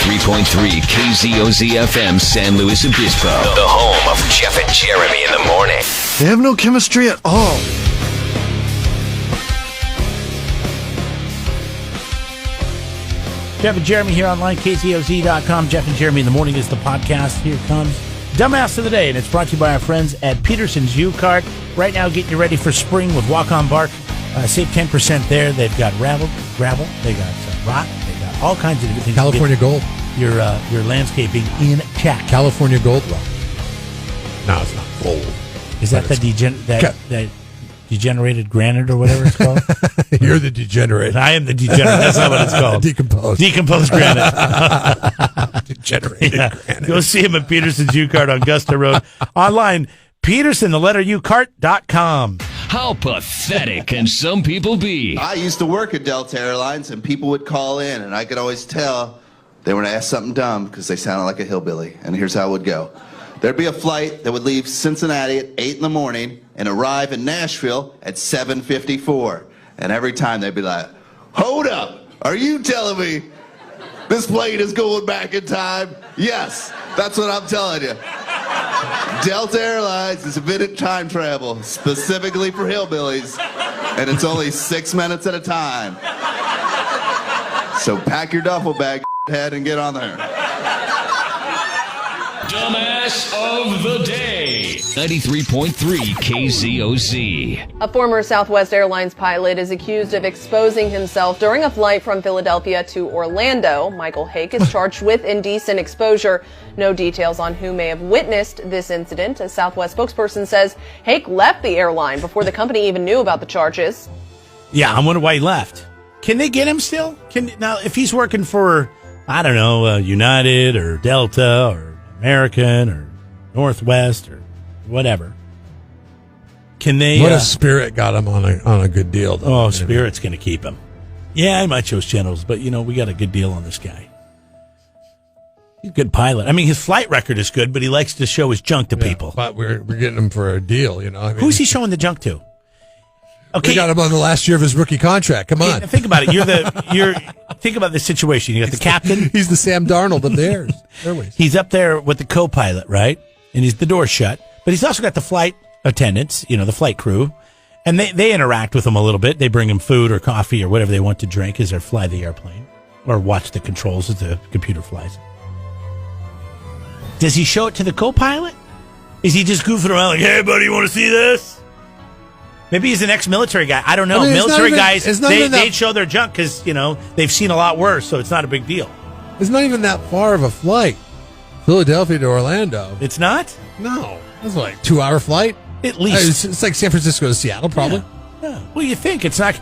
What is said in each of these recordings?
93.3 KZOZ FM San Luis Obispo. The home of Jeff and Jeremy in the morning. They have no chemistry at all. Jeff and Jeremy here online, KZOZ.com. Jeff and Jeremy in the morning is the podcast. Here comes Dumbass of the Day, and it's brought to you by our friends at Peterson's U-Cart. Right now, getting you ready for spring with Walk-On Bark. Save 10% there. They've got gravel, they got rock, they got all kinds of different things. California Gold. Your landscaping in check. California Gold rock. No, it's not gold. Is that that degenerated granite or whatever it's called? You're the degenerate. I am the degenerate. That's not what it's called. Decomposed granite. Degenerated granite. Go see him at Peterson's U-Cart on Augusta Road. Online, Peterson, the letter U-Cart.com. How pathetic can some people be? I used to work at Delta Airlines, and people would call in, and I could always tell they were going to ask something dumb because they sounded like a hillbilly. And here's how it would go. There'd be a flight that would leave Cincinnati at 8 in the morning and arrive in Nashville at 7:54. And every time they'd be like, "Hold up, are you telling me this plane is going back in time?" Yes, that's what I'm telling you. Delta Airlines is invented time travel specifically for hillbillies, and it's only 6 minutes at a time. So pack your duffel bag, head, and get on there. Dumbass of the Day. 93.3 KZOZ. A former Southwest Airlines pilot is accused of exposing himself during a flight from Philadelphia to Orlando. Michael Hake is charged with indecent exposure. No details on who may have witnessed this incident. A Southwest spokesperson says Hake left the airline before the company even knew about the charges. Yeah, I wonder why he left. Can they get him still? Now, if he's working for, I don't know, United or Delta or American or Northwest or whatever, can they? What if Spirit got him on a good deal, though? Oh, Spirit's going to keep him. Yeah, I might chose Generals, but, we got a good deal on this guy. He's a good pilot. I mean, his flight record is good, but he likes to show his junk to people. But we're getting him for a deal, Who's he showing the junk to? Okay, we got him on the last year of his rookie contract. Come on, think about it. Think about this situation. You got the captain. He's the Sam Darnold of the Airways. He's up there with the co-pilot, right? And he's the door shut. But he's also got the flight attendants, the flight crew, and they interact with him a little bit. They bring him food or coffee or whatever they want to drink as they fly the airplane or watch the controls as the computer flies. Does he show it to the co-pilot? Is he just goofing around like, "Hey, buddy, you want to see this?" Maybe he's an ex-military guy. I don't know. Military guys, they show their junk because, they've seen a lot worse, so it's not a big deal. It's not even that far of a flight. Philadelphia to Orlando. It's not? No. It's like a 2-hour flight. At least. It's like San Francisco to Seattle, probably. Yeah. Well, you think it's not.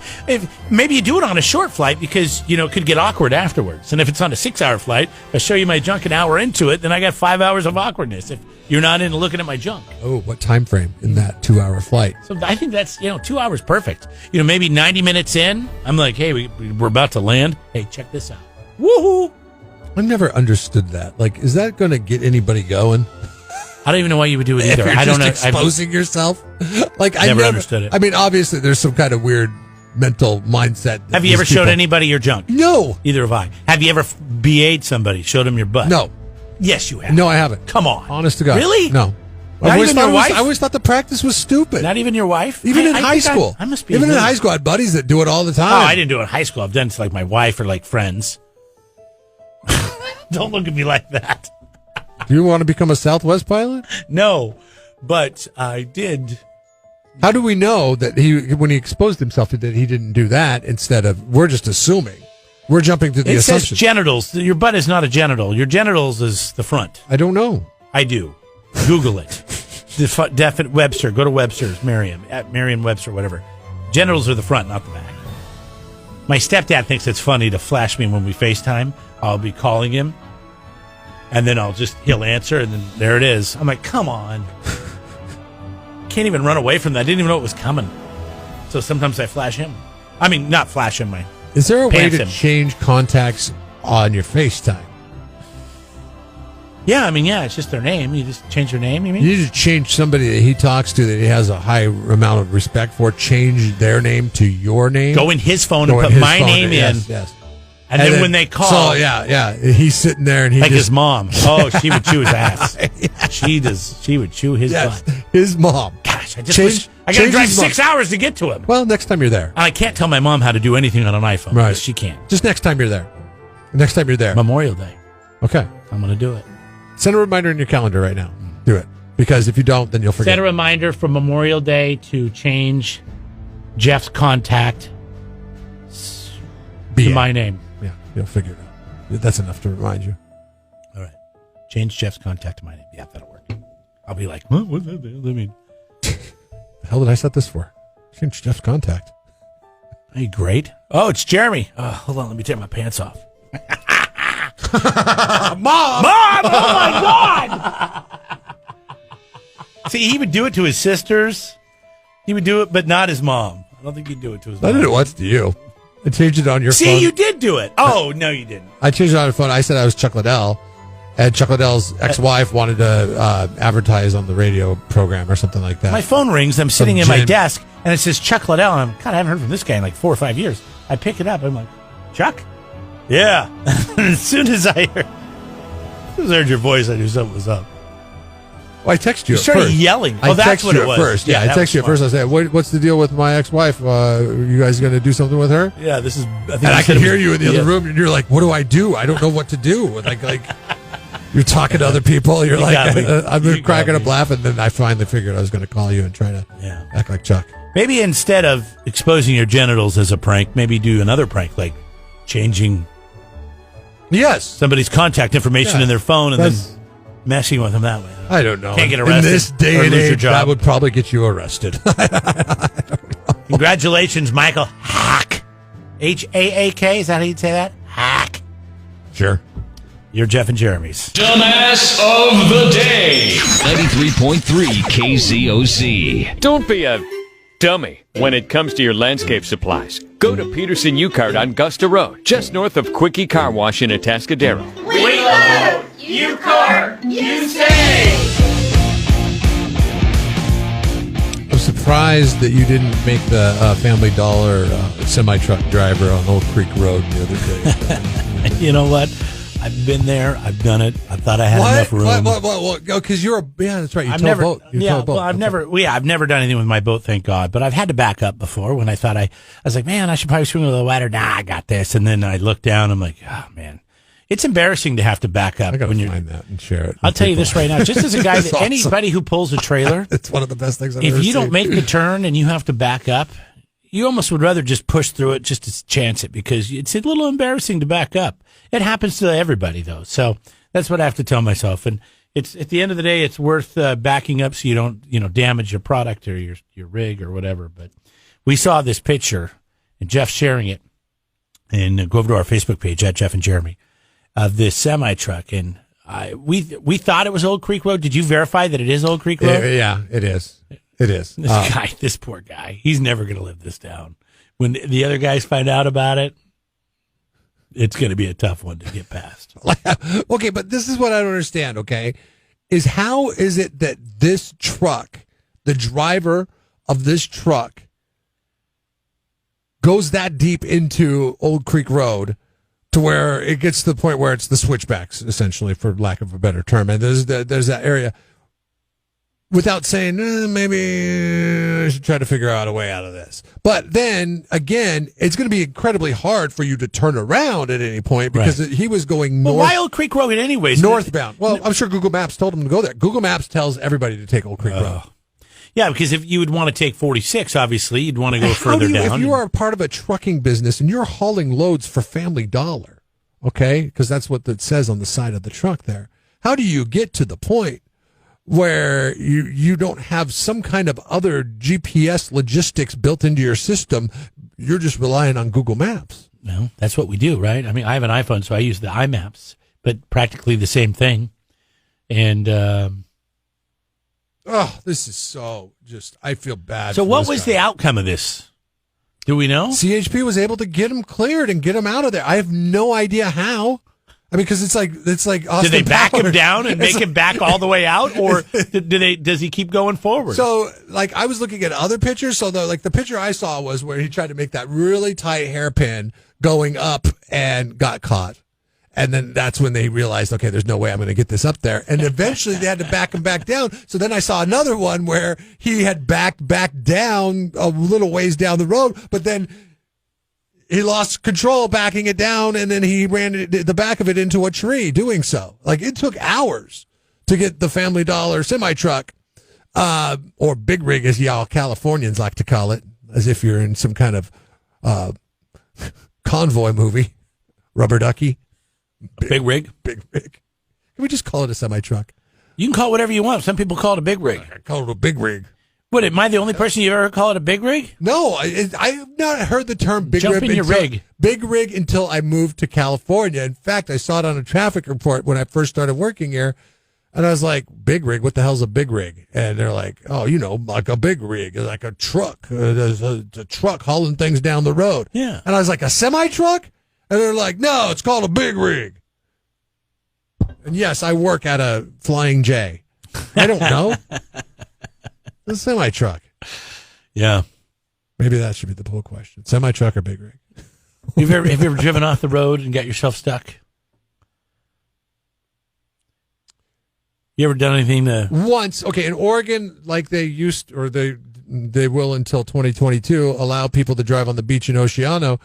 Maybe you do it on a short flight because, it could get awkward afterwards. And if it's on a 6-hour flight, I show you my junk an hour into it, then I got 5 hours of awkwardness if you're not into looking at my junk. Oh, what time frame in that 2-hour flight? So I think that's, 2 hours perfect. Maybe 90 minutes in, I'm like, hey, we're about to land. Hey, check this out. Woohoo! I've never understood that. Like, is that going to get anybody going? I don't even know why you would do it either. I don't know. Exposing yourself? Like, I never understood it. I mean, obviously, there's some kind of weird mental mindset. Have you ever showed anybody your junk? No. Either have I. Have you ever BA'd somebody, showed them your butt? No. Yes, you have. No, I haven't. Come on. Honest to God. Really? No. Not even your wife? I always thought the practice was stupid. Not even your wife? Even in high school. I must be. Even in high school, I had buddies that do it all the time. Oh, I didn't do it in high school. I've done it to like my wife or like friends. Don't look at me like that. Do you want to become a Southwest pilot? No, but I did. How do we know that when he exposed himself, that he didn't do that instead of, we're just assuming. We're jumping to the assumption. It says genitals. Your butt is not a genital. Your genitals is the front. I don't know. I do. Google it. Definite Webster. Go to Webster's, Merriam-Webster, whatever. Genitals are the front, not the back. My stepdad thinks it's funny to flash me when we FaceTime. I'll be calling him, and then he'll answer, and then there it is. I'm like, come on. Can't even run away from that. I didn't even know it was coming. So sometimes I flash him. I mean, not flash him. Is there a way to change contacts on your FaceTime? Yeah, it's just their name. You just change your name, you mean? You just change somebody that he talks to that he has a high amount of respect for, change their name to your name. Go in his phone and put my name in. Yes. And then when they call, so yeah, he's sitting there and he like just, his mom. Oh, she would chew his ass. She does. She would chew his butt. His mom. Gosh, I just wish I got to drive 6 hours to get to him. Well, next time you're there. And I can't tell my mom how to do anything on an iPhone. Right. She can't. Just next time you're there. Next time you're there. Memorial Day. Okay. I'm going to do it. Send a reminder in your calendar right now. Do it. Because if you don't, then you'll forget. Set a reminder for Memorial Day to change Jeff's contact to my name. Yeah, you'll figure it out. That's enough to remind you. All right. Change Jeff's contact to my name. Yeah, that'll work. I'll be like, what does that mean? The hell did I set this for? Change Jeff's contact. Hey, great. Oh, it's Jeremy. Hold on, let me take my pants off. Mom! Oh my God! See, he would do it to his sisters. He would do it, but not his mom. I don't think he'd do it to his mom. I did it once to you. I changed it on your phone. See, you did do it. Oh, no, you didn't. I changed it on the phone. I said I was Chuck Liddell, and Chuck Liddell's ex-wife wanted to advertise on the radio program or something like that. My phone rings. I'm sitting at my Jen. desk, and it says Chuck Liddell. And God, I haven't heard from this guy in like 4 or 5 years. I pick it up. I'm like, Chuck? Yeah. As soon as I heard your voice, I knew something was up. Well, I texted you You at started first. yelling. I Oh, that's texted what you it was. at first. Yeah, I that texted you at was first. I said, "What's the deal with my ex-wife? You guys going to do something with her?" Yeah, this is. And I could hear you in the other room, and you're like, "What do? I don't know what to do." Like you're talking to other people. You're like, I've been cracking up laughing. Then I finally figured I was going to call you and try to act like Chuck. Maybe instead of exposing your genitals as a prank, maybe do another prank, like changing somebody's contact information in their phone and then messing with them that way. I don't know. Can't get arrested. In this day or and lose your age, job. that would probably get you arrested. Congratulations, Michael Hack. H-A-A-K, is that how you'd say that? Hack. Sure. You're Jeff and Jeremy's. Dumbass of the day. 93.3 KZOZ. Don't be a dummy when it comes to your landscape supplies. Go to Peterson U-Cart on Gusta Road, just north of Quickie Car Wash in Atascadero. We load, you cart, you stay. I'm surprised that you didn't make the Family Dollar semi-truck driver on Old Creek Road the other day. You know what? I've been there. I've done it. I thought I had enough room. What? Because you're that's right. You I've tow never, a boat. You tow a boat. I've never done anything with my boat, thank God. But I've had to back up before when I thought I was like, man, I should probably swing with the ladder. Nah, I got this. And then I look down. I'm like, oh man, it's embarrassing to have to back up. I gotta when you're. find that and share it. I'll tell you this right now, just as a guy, That's awesome. anybody who pulls a trailer, it's one of the best things I've ever if seen. you don't make the turn and you have to back up, you almost would rather just push through it just to chance it because it's a little embarrassing to back up. It happens to everybody though, so that's what I have to tell myself. And it's at the end of the day, it's worth backing up so you don't damage your product or your rig or whatever. But we saw this picture and Jeff's sharing it, and go over to our Facebook page at Jeff and Jeremy of this semi truck, and we thought it was Old Creek Road. Did you verify that it is Old Creek Road? Yeah, it is. It is. This poor guy, he's never going to live this down. When the other guys find out about it, it's going to be a tough one to get past. Okay, but this is what I don't understand, okay, is how is it that this truck, the driver of this truck, goes that deep into Old Creek Road to where it gets to the point where it's the switchbacks, essentially, for lack of a better term. And there's that area without saying, maybe I should try to figure out a way out of this. But then, again, it's going to be incredibly hard for you to turn around at any point because he was going north. Well, why Old Creek Road anyways? Northbound. Well, I'm sure Google Maps told him to go there. Google Maps tells everybody to take Old Creek Road. Yeah, because if you would want to take 46, obviously, you'd want to go further down. If you are a part of a trucking business and you're hauling loads for Family Dollar, okay, because that's what it says on the side of the truck there, how do you get to the point where you don't have some kind of other GPS logistics built into your system? You're just relying on Google Maps. Well, that's what we do, right? I mean, I have an iPhone, so I use the iMaps, but practically the same thing. And this is so just, I feel bad. So what was the outcome of this? Do we know? CHP was able to get him cleared and get him out of there. I have no idea how. I mean, because it's like Austin Did they back Powers. him down and make him back all the way out, or does he keep going forward? So, like, I was looking at other pictures. So, the picture I saw was where he tried to make that really tight hairpin going up and got caught. And then that's when they realized, okay, there's no way I'm going to get this up there. And eventually they had to back him back down. So then I saw another one where he had backed back down a little ways down the road, but then he lost control backing it down, and then he ran the back of it into a tree doing so. Like, it took hours to get the Family Dollar semi-truck, or big rig, as y'all Californians like to call it, as if you're in some kind of convoy movie. Rubber ducky. Big rig? Big rig. Can we just call it a semi-truck? You can call it whatever you want. Some people call it a big rig. I call it a big rig. What, am I the only person you've ever called it a big rig? No, I've not heard the term big Jump rig. in your rig. Big rig until I moved to California. In fact, I saw it on a traffic report when I first started working here. And I was like, big rig? What the hell's a big rig? And they're like, oh, like a big rig, like a truck. There's a truck hauling things down the road. Yeah. And I was like, a semi-truck? And they're like, no, it's called a big rig. And yes, I work at a Flying J. I don't know. A semi-truck. Yeah. Maybe that should be the poll question. Semi-truck or big rig? Have you ever driven off the road and got yourself stuck? You ever done anything to... Once. Okay, in Oregon, like they used, or they will until 2022, allow people to drive on the beach in Oceano.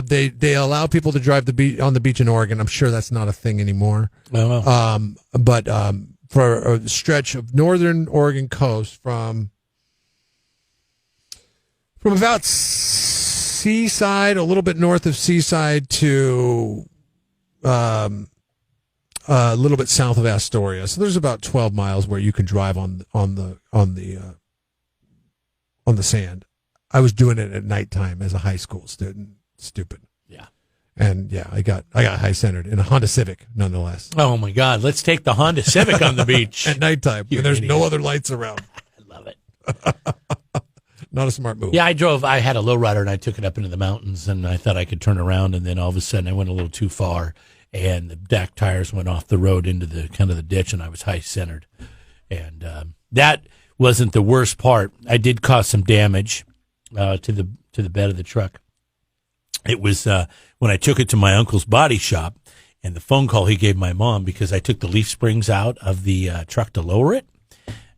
They allow people to drive on the beach in Oregon. I'm sure that's not a thing anymore. Oh, well. But for a stretch of northern Oregon coast from about Seaside, a little bit north of Seaside, to a little bit south of Astoria. So there's about 12 miles where you can drive on the sand. I was doing it at nighttime as a high school student. Stupid. Yeah. And yeah, I got high centered in a Honda Civic, nonetheless. Oh my God! Let's take the Honda Civic on the beach at nighttime. And there's no other lights around. I love it. Not a smart move. Yeah, I had a lowrider and I took it up into the mountains, and I thought I could turn around, and then all of a sudden I went a little too far, and the back tires went off the road into the kind of the ditch, and I was high centered, and that wasn't the worst part. I did cause some damage to the bed of the truck. It was when I took it to my uncle's body shop, and the phone call he gave my mom, because I took the leaf springs out of the truck to lower it.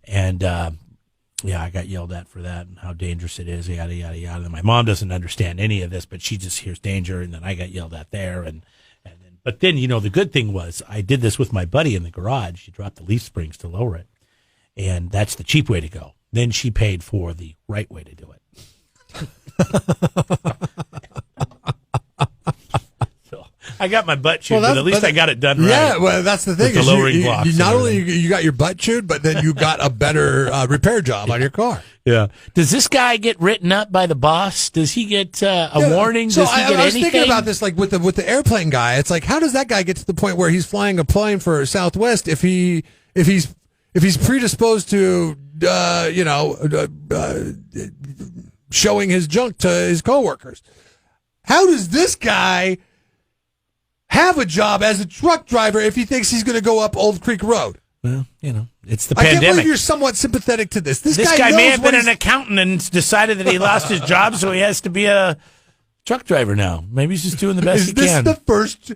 And, yeah, I got yelled at for that and how dangerous it is, yada, yada, yada. And my mom doesn't understand any of this, but she just hears danger, and then I got yelled at there. But then, the good thing was I did this with my buddy in the garage. She dropped the leaf springs to lower it, and that's the cheap way to go. Then she paid for the right way to do it. So I got my butt chewed, but at least I got it done right. Yeah, well, that's the thing. The lowering blocks. You not only you got your butt chewed, but then you got a better repair job on your car. Yeah. Does this guy get written up by the boss? Does he get a warning? So Does he get I was anything? thinking about this, like with the airplane guy. It's like, how does that guy get to the point where he's flying a plane for Southwest if he's predisposed to showing his junk to his coworkers? How does this guy have a job as a truck driver if he thinks he's going to go up Old Creek Road? Well, it's the I pandemic. can't believe you're somewhat sympathetic to this. This guy knows may have been what an accountant and decided that he lost his job, so he has to be a truck driver now. Maybe he's just doing the best he can. Is this the first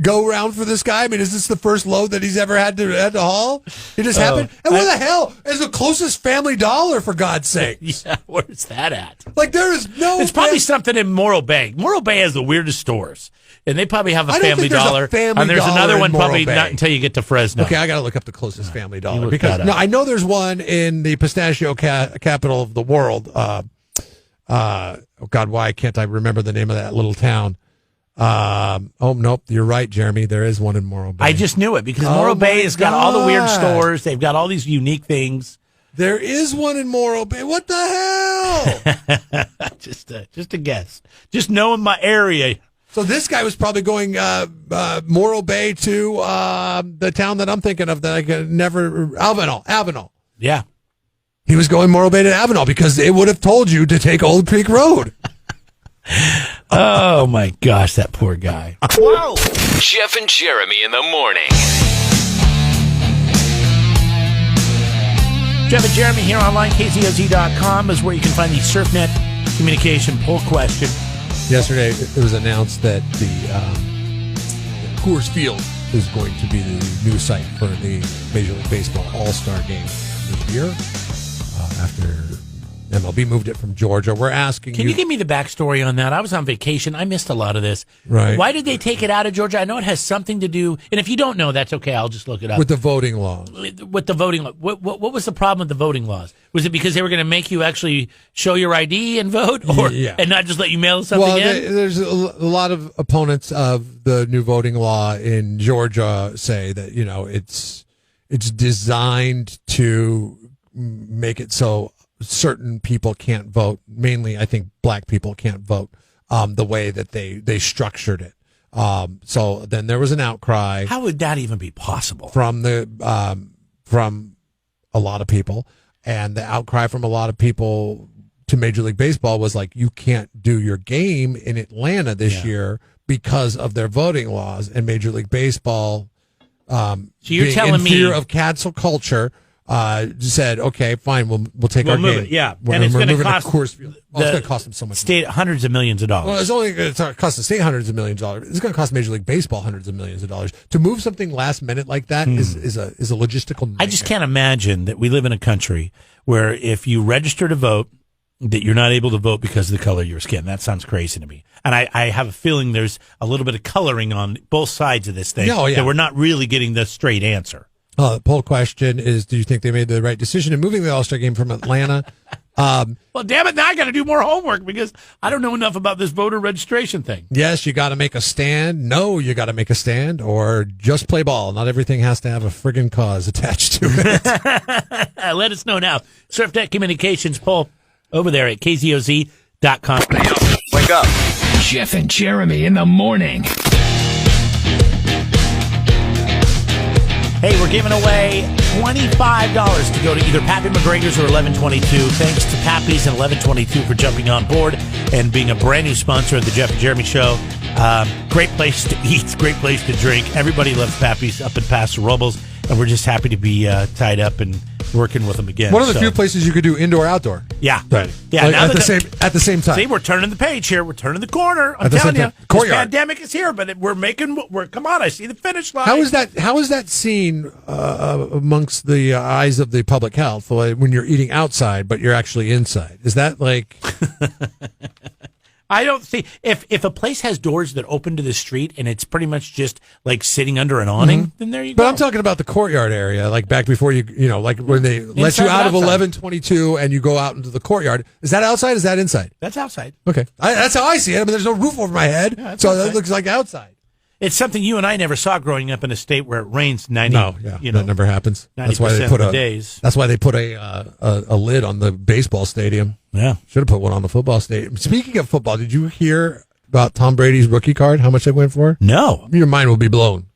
go round for this guy? I mean, is this the first load that he's ever had to haul? It just happened? And where the hell is the closest Family Dollar, for God's sake? Yeah, where's that at? Like, there is no... It's probably something in Morro Bay. Morro Bay has the weirdest stores. And they probably have a Family Dollar. And there's another one probably not until you get to Fresno. Okay, I got to look up the closest Family Dollar. Because I know there's one in the pistachio capital of the world. Oh, God, why can't I remember the name of that little town? Nope, you're right, Jeremy. There is one in Morro Bay. I just knew it because Morro Bay has got all the weird stores. They've got all these unique things. There is one in Morro Bay. What the hell? Just a guess. Just knowing my area. So this guy was probably going Morro Bay to the town that I'm thinking of that I could never... Avenal. Yeah. He was going Morro Bay to Avenal because it would have told you to take Old Creek Road. Oh, my gosh, that poor guy. Whoa! Jeff and Jeremy in the morning. Jeff and Jeremy here online. KZOZ.com is where you can find the SurfNet communication poll question. Yesterday, it was announced that the Coors Field is going to be the new site for the Major League Baseball All-Star Game this year. After MLB moved it from Georgia, we're asking Can you give me the backstory on that? I was on vacation. I missed a lot of this. Right. Why did they take it out of Georgia? I know it has something to do, and if you don't know, that's okay. I'll just look it up. with the voting law. With the voting law. What was the problem with the voting laws? Was it because they were going to make you actually show your ID and vote, and not just let you mail something in? There's a lot of opponents of the new voting law in Georgia say that it's designed to make it so certain people can't vote. Mainly, I think black people can't vote the way that they structured it. So then there was an outcry. How would that even be possible? From a lot of people, and the outcry from a lot of people to Major League Baseball was like, you can't do your game in Atlanta this year because of their voting laws. And Major League Baseball, so you're telling in me, fear of cancel culture, said, okay, fine, we'll take our move game. it, yeah. And it's going to cost Coors Field. Well, it's going to cost them so much state money. hundreds of millions of dollars. Well, it's only going to cost the state hundreds of millions of dollars. It's going to cost Major League Baseball hundreds of millions of dollars. To move something last minute like that is a logistical nightmare. I just can't imagine that we live in a country where if you register to vote, that you're not able to vote because of the color of your skin. That sounds crazy to me. And I have a feeling there's a little bit of coloring on both sides of this thing that we're not really getting the straight answer. The poll question is, do you think they made the right decision in moving the All-Star game from Atlanta? Well, damn it, now I got to do more homework because I don't know enough about this voter registration thing. Yes, you got to make a stand. No, you got to make a stand, or just play ball. Not everything has to have a friggin' cause attached to it. Let us know now. SurfNet Communications poll over there at KZOZ.com. Wake up. Jeff and Jeremy in the morning. Hey, we're giving away $25 to go to either Pappy McGregor's or 1122. Thanks to Pappy's and 1122 for jumping on board and being a brand new sponsor of the Jeff and Jeremy Show. Great place to eat, great place to drink. Everybody loves Pappy's up in Paso Robles, and we're just happy to be tied up and working with them again. One of the few places you could do indoor-outdoor. Yeah. Right. Yeah. Like now at the same time. See, we're turning the page here. We're turning the corner. I'm At the telling same you, time. this Courtyard. pandemic is here, but come on, I see the finish line. How is that seen amongst the eyes of the public health when you're eating outside, but you're actually inside? Is that like... I don't see if a place has doors that open to the street and it's pretty much just like sitting under an awning, then there you go. But I'm talking about the courtyard area, like back before like when they let you out of 1122 and you go out into the courtyard. Is that outside? Is that inside? That's outside. Okay, that's how I see it. I mean, there's no roof over my head, so outside. that looks like outside. It's something you and I never saw growing up in a state where it rains 90. No, yeah, that never happens. 90% That's why they put of the days. That's why they put a lid on the baseball stadium. Yeah, should have put one on the football stadium. Speaking of football, did you hear about Tom Brady's rookie card? How much it went for? No, your mind will be blown.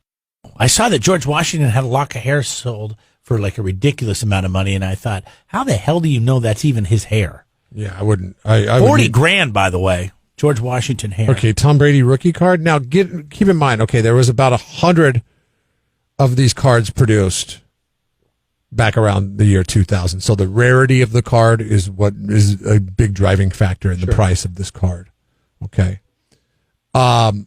I saw that George Washington had a lock of hair sold for like a ridiculous amount of money, and I thought, how the hell do you know that's even his hair? Yeah, I wouldn't. I 40 grand, by the way. George Washington hair. Okay, Tom Brady rookie card. Now, keep in mind, okay, there was about 100 of these cards produced back around the year 2000. So the rarity of the card is what is a big driving factor in the price of this card. Okay. It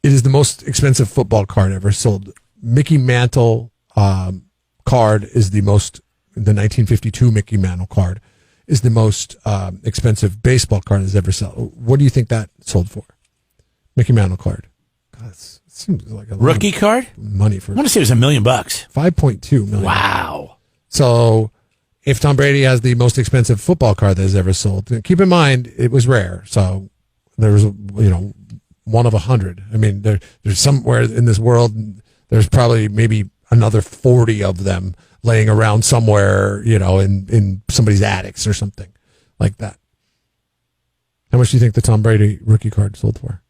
is the most expensive football card ever sold. Mickey Mantle card is the 1952 Mickey Mantle card is the most expensive baseball card that's ever sold. What do you think that sold for? Mickey Mantle card. God, it seems like a lot rookie of card money for. I want to say it was $1 million. 5.2 million. Wow. So, if Tom Brady has the most expensive football card that has ever sold, keep in mind it was rare. So there was one of 100. I mean, there's somewhere in this world there's probably maybe another 40 of them laying around somewhere, in somebody's attics or something like that. How much do you think the Tom Brady rookie card sold for?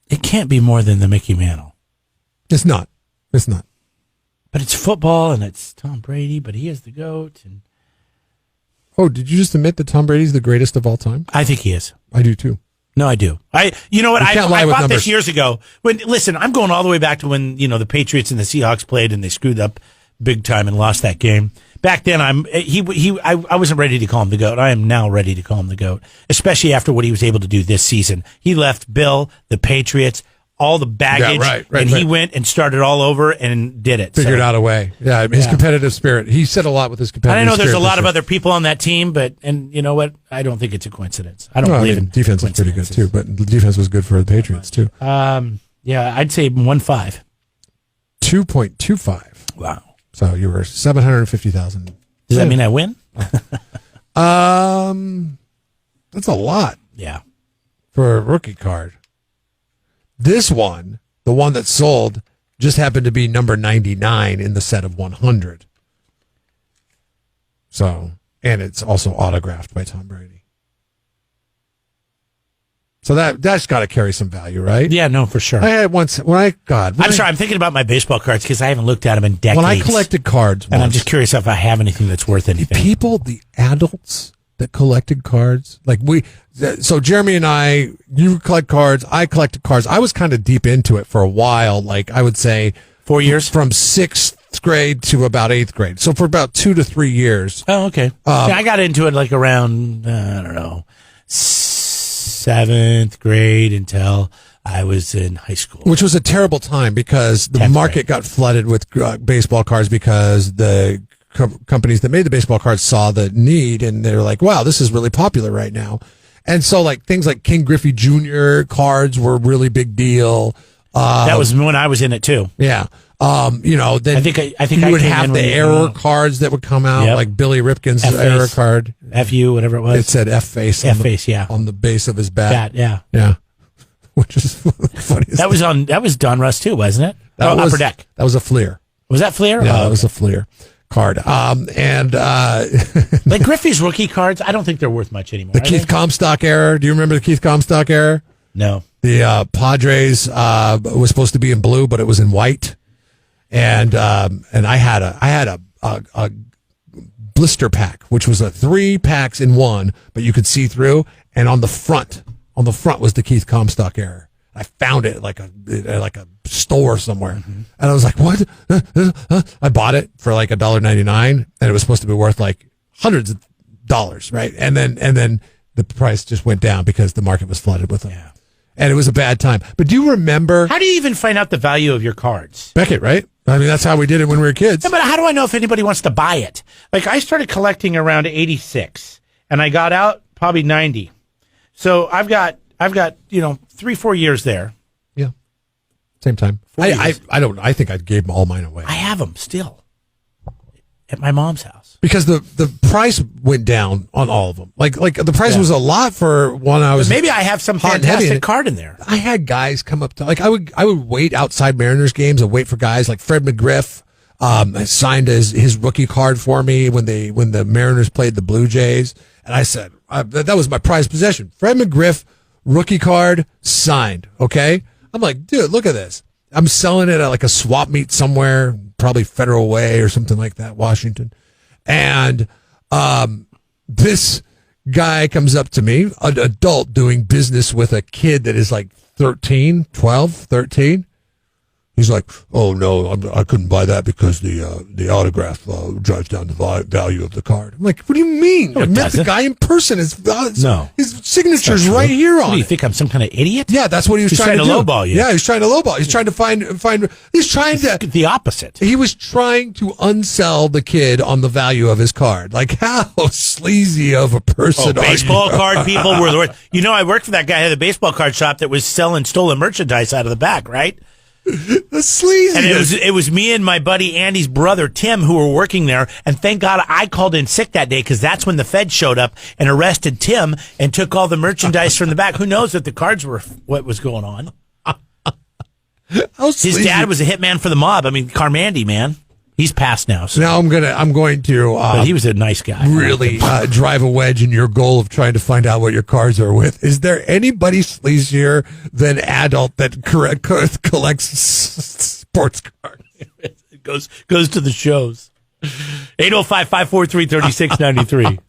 It can't be more than the Mickey Mantle. It's not. It's not. But it's football, and it's Tom Brady, but he is the GOAT. And oh, did you just admit that Tom Brady's the greatest of all time? I think he is. I do too. No, I do. You know what? You can't lie I with bought numbers. this years ago. Listen, I'm going all the way back to when, the Patriots and the Seahawks played and they screwed up big time and lost that game. Back then, I wasn't ready to call him the GOAT. I am now ready to call him the GOAT, especially after what he was able to do this season. He left Bill, the Patriots, all the baggage, and he went and started all over and did it. Figured out a way. Yeah, his competitive spirit. He said a lot with his competitive spirit. I know there's spirit a lot of other people on that team, and you know what? I don't think it's a coincidence. I don't believe in defense is pretty good too, but the defense was good for the Patriots too. Yeah, I'd say 1.5. 2.25. Wow. So you were 750,000. Does that mean I win? That's a lot. Yeah. For a rookie card. This one, the one that sold, just happened to be number 99 in the set of 100. So, and it's also autographed by Tom Brady. So that's got to carry some value, right? Yeah, no, for sure. I had once I'm sorry, I'm thinking about my baseball cards because I haven't looked at them in decades. When I collected cards, and I'm just curious if I have anything that's worth anything. The adults that collected cards, so Jeremy and I, you collect cards, I collected cards. I was kind of deep into it for a while, like I would say 4 years from 6th grade to about 8th grade. So for about 2 to 3 years. Oh, okay. I got into it like around, I don't know, 7th grade until I was in high school. Which was a terrible time because the market got flooded with baseball cards because the companies that made the baseball cards saw the need and they're like, wow, this is really popular right now. And so things like King Griffey Jr. cards were a really big deal. That was when I was in it too. Yeah. Then I think you would have the error cards that would come out, like Billy Ripken's error card. FU, whatever it was. It said F-face. F-face, on the base of his bat. Yeah. Yeah. Which is funny. That was Don Russ too, wasn't it? Upper Deck. That was a Fleer. Was that Fleer? Yeah, that was a Fleer card. Like Griffey's rookie cards, I don't think they're worth much anymore. The Keith Comstock era. Do you remember the Keith Comstock era? No. The Padres was supposed to be in blue, but it was in white. And I had a blister pack, which was 3 packs in one, but you could see through. And on the front was the Keith Comstock era. I found it like a store somewhere, and I was like, "What?" I bought it for like $1.99, and it was supposed to be worth like hundreds of dollars, right? And then the price just went down because the market was flooded with them. Yeah. And it was a bad time. But do you remember? How do you even find out the value of your cards? Beckett, right? I mean, that's how we did it when we were kids. Yeah, but how do I know if anybody wants to buy it? Like, I started collecting around 86, and I got out probably 90. So I've got 3-4 years there. Yeah, same time. I think I gave all mine away. I have them still at my mom's house because the price went down on all of them. Like the price was a lot for one. But maybe I have some fantastic card in there. I had guys come up to I would wait outside Mariners games and wait for guys like Fred McGriff. Signed his rookie card for me when the Mariners played the Blue Jays, and I said that was my prized possession. Fred McGriff. Rookie card signed. Okay. I'm like, dude, look at this. I'm selling it at like a swap meet somewhere, probably Federal Way or something like that, Washington. And, this guy comes up to me, an adult doing business with a kid that is like 13. He's like, oh no, I couldn't buy that because the autograph drives down the value of the card. I'm like, what do you mean? No, I met the guy in person. His signature's right here on it. Do you it. think I'm some kind of idiot? Yeah, that's what he was trying to do. Lowball you. Yeah, he's trying to lowball. He's trying to find. He's trying to the opposite. He was trying to unsell the kid on the value of his card. Like, how sleazy of a person are you? Baseball card people were the worst. I worked for that guy who had a baseball card shop that was selling stolen merchandise out of the back, right? The sleazy. And it was me and my buddy Andy's brother Tim who were working there, and thank God I called in sick that day because that's when the Fed showed up and arrested Tim and took all the merchandise from the back. Who knows if the cards were what was going on? His dad was a hitman for the mob. I mean, Carmandy, man. He's passed now. So. Now I'm going to. But he was a nice guy. Really drive a wedge in your goal of trying to find out what your cards are with. Is there anybody sleazier than adult that collects sports cards? It goes to the shows. 805-543-3693.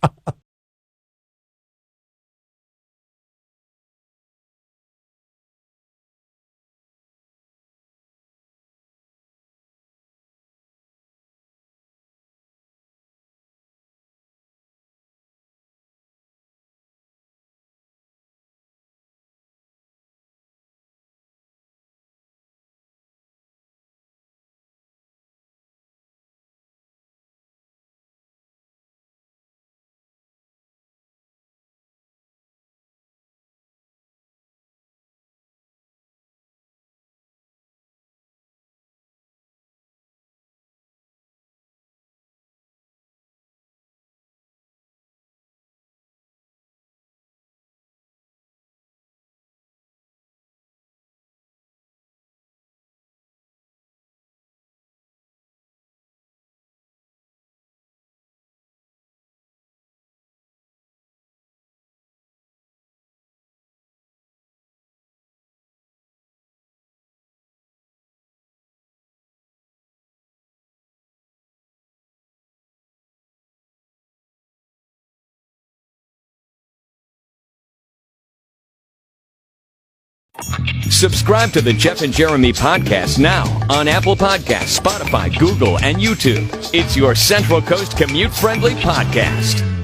Subscribe to the Jeff and Jeremy podcast now on Apple Podcasts, Spotify, Google, and YouTube. It's your Central Coast commute-friendly podcast.